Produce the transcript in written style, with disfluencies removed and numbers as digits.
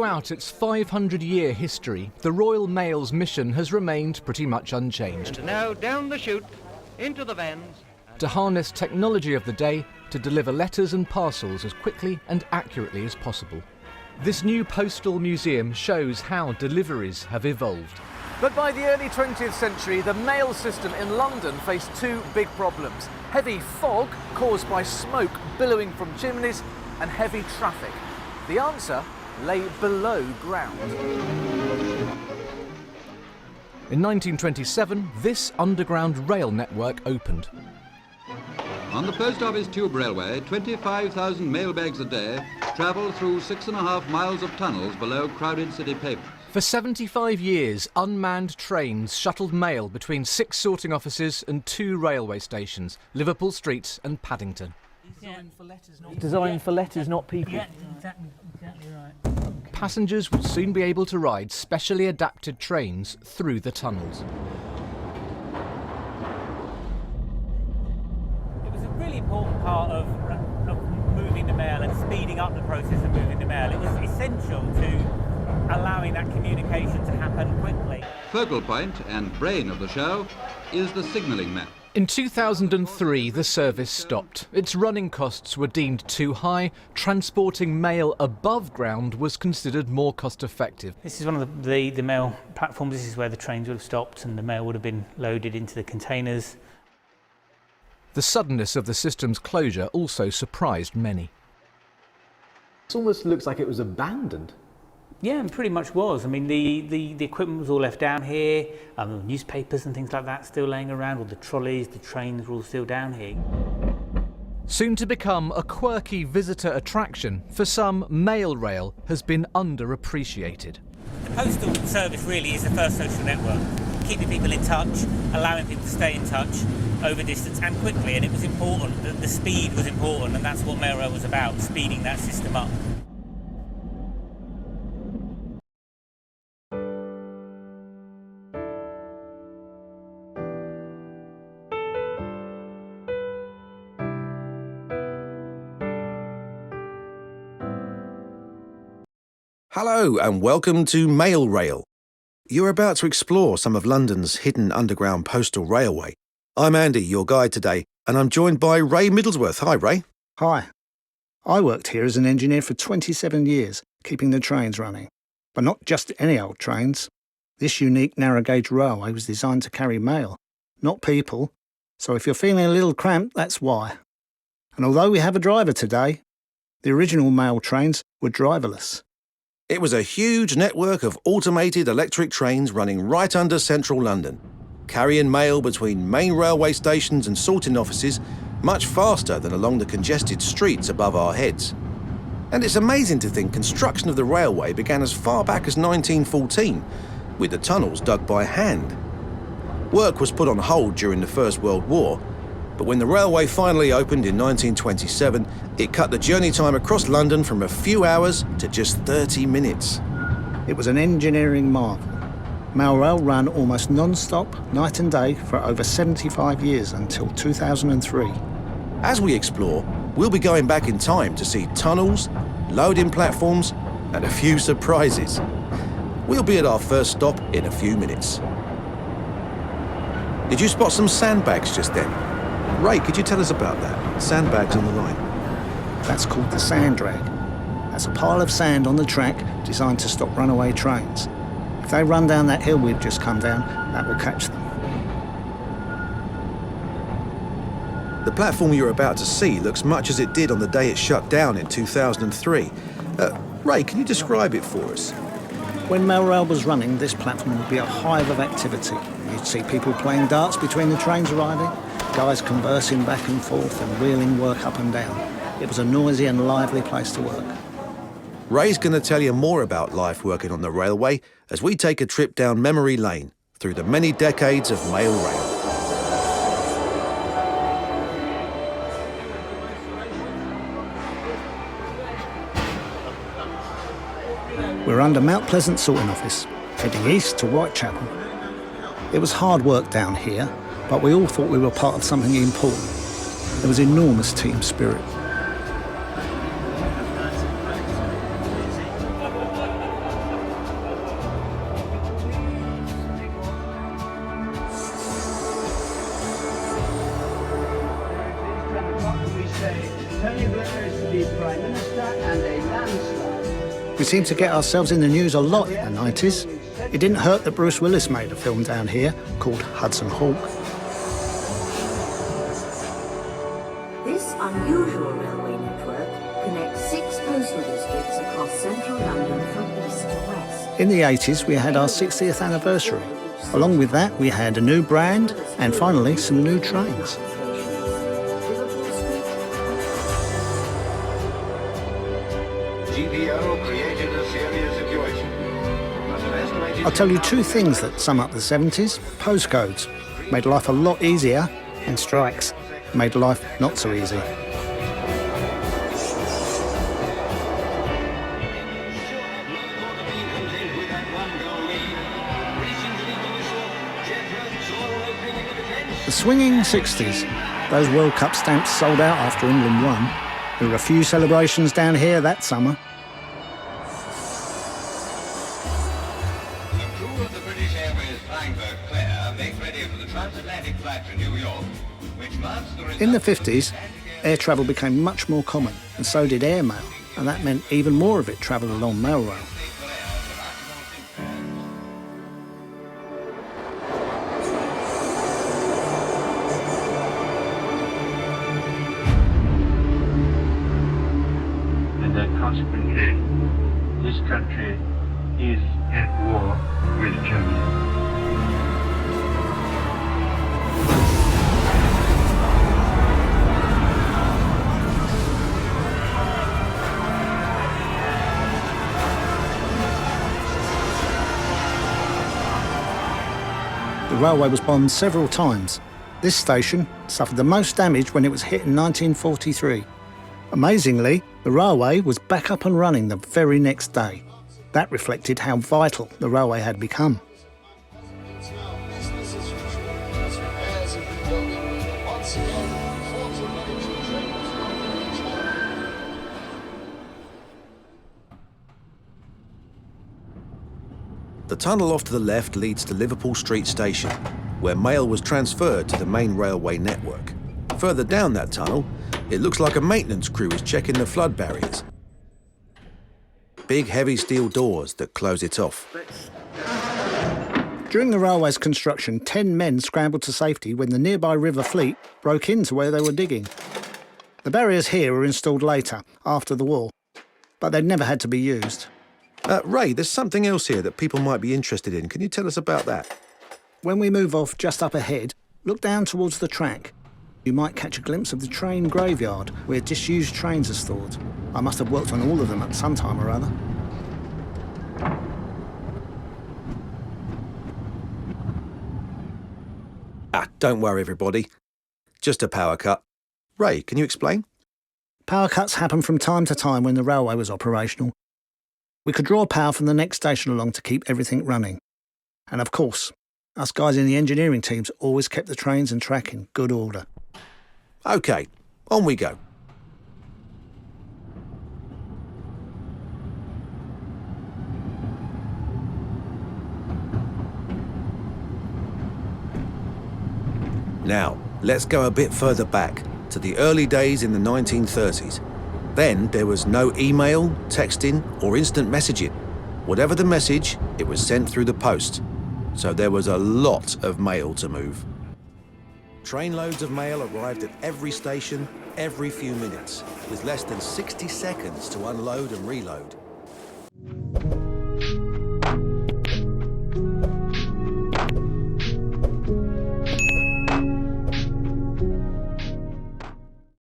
Throughout its 500-year history, the Royal Mail's mission has remained pretty much unchanged. And now down the chute, into the vans. To harness technology of the day to deliver letters and parcels as quickly and accurately as possible. This new postal museum shows how deliveries have evolved. But by the early 20th century, the mail system in London faced two big problems. Heavy fog caused by smoke billowing from chimneys and heavy traffic. The answer lay below ground. In 1927, this underground rail network opened. On the Post Office Tube Railway, 25,000 mailbags a day travel through 6.5 miles of tunnels below crowded city pavements. For 75 years, unmanned trains shuttled mail between 6 sorting offices and 2 railway stations, Liverpool Street and Paddington. Designed for letters, not people. Yeah, exactly right. Passengers would soon be able to ride specially adapted trains through the tunnels. Really important part of moving the mail and speeding up the process of moving the mail. It was essential to allowing that communication to happen quickly. Focal point and brain of the show is the signalling map. In 2003, the service stopped. Its running costs were deemed too high. Transporting mail above ground was considered more cost-effective. This is one of the mail platforms. This is where the trains would have stopped and the mail would have been loaded into the containers. The suddenness of the system's closure also surprised many. It almost looks like it was abandoned. Yeah, and pretty much was. I mean, the equipment was all left down here, newspapers and things like that still laying around, all the trolleys, the trains were all still down here. Soon to become a quirky visitor attraction, for some, mail rail has been underappreciated. The postal service really is the first social network, keeping people in touch, allowing people to stay in touch over distance and quickly, and it was important, the speed was important, and that's what mail rail was about, speeding that system up. Hello and welcome to Mail Rail. You're about to explore some of London's hidden underground postal railway. I'm Andy, your guide today, and I'm joined by Ray Middlesworth. Hi, Ray. Hi. I worked here as an engineer for 27 years, keeping the trains running. But not just any old trains. This unique narrow-gauge railway was designed to carry mail, not people. So if you're feeling a little cramped, that's why. And although we have a driver today, the original mail trains were driverless. It was a huge network of automated electric trains running right under central London, carrying mail between main railway stations and sorting offices much faster than along the congested streets above our heads. And it's amazing to think construction of the railway began as far back as 1914, with the tunnels dug by hand. Work was put on hold during the First World War, but when the railway finally opened in 1927, it cut the journey time across London from a few hours to just 30 minutes. It was an engineering marvel. Mail rail ran almost non-stop, night and day, for over 75 years until 2003. As we explore, we'll be going back in time to see tunnels, loading platforms, and a few surprises. We'll be at our first stop in a few minutes. Did you spot some sandbags just then? Ray, could you tell us about that? Sandbags on the line. That's called the sand drag. That's a pile of sand on the track designed to stop runaway trains. If they run down that hill we've just come down, that will catch them. The platform you're about to see looks much as it did on the day it shut down in 2003. Ray, can you describe it for us? When mail rail was running, this platform would be a hive of activity. You'd see people playing darts between the trains arriving, guys conversing back and forth and wheeling work up and down. It was a noisy and lively place to work. Ray's going to tell you more about life working on the railway as we take a trip down memory lane through the many decades of mail rail. We're under Mount Pleasant sorting office, heading east to Whitechapel. It was hard work down here, but we all thought we were part of something important. There was enormous team spirit. We seemed to get ourselves in the news a lot in the 90s. It didn't hurt that Bruce Willis made a film down here called Hudson Hawk. This unusual railway network connects 6 postal districts across central London from east to west. In the 80s, we had our 60th anniversary. Along with that, we had a new brand and finally some new trains. GPO created a serious situation. I'll tell you 2 things that sum up the 70s. Postcodes made life a lot easier, and strikes made life not so easy. The swinging 60s. Those World Cup stamps sold out after England won. There were a few celebrations down here that summer. The crew of the British Airways Flying Claire make ready for the transatlantic flight to New York, which marks the In the 50s, air travel became much more common, and so did airmail, and that meant even more of it travelled along mail rail. And that consequently, this country is at war with Germany. The railway was bombed several times. This station suffered the most damage when it was hit in 1943. Amazingly, the railway was back up and running the very next day. That reflected how vital the railway had become. The tunnel off to the left leads to Liverpool Street Station, where mail was transferred to the main railway network. Further down that tunnel, it looks like a maintenance crew is checking the flood barriers. Big heavy steel doors that close it off. During the railway's construction, 10 men scrambled to safety when the nearby River Fleet broke into where they were digging. The barriers here were installed later, after the war, but they'd never had to be used. Ray, there's something else here that people might be interested in. Can you tell us about that? When we move off just up ahead, look down towards the track. You might catch a glimpse of the train graveyard, where disused trains are stored. I must have worked on all of them at some time or other. Don't worry, everybody. Just a power cut. Ray, can you explain? Power cuts happen from time to time when the railway was operational. We could draw power from the next station along to keep everything running. And of course, us guys in the engineering teams always kept the trains and track in good order. OK, on we go. Now, let's go a bit further back, to the early days in the 1930s. Then there was no email, texting or instant messaging. Whatever the message, it was sent through the post. So there was a lot of mail to move. Trainloads of mail arrived at every station, every few minutes, with less than 60 seconds to unload and reload.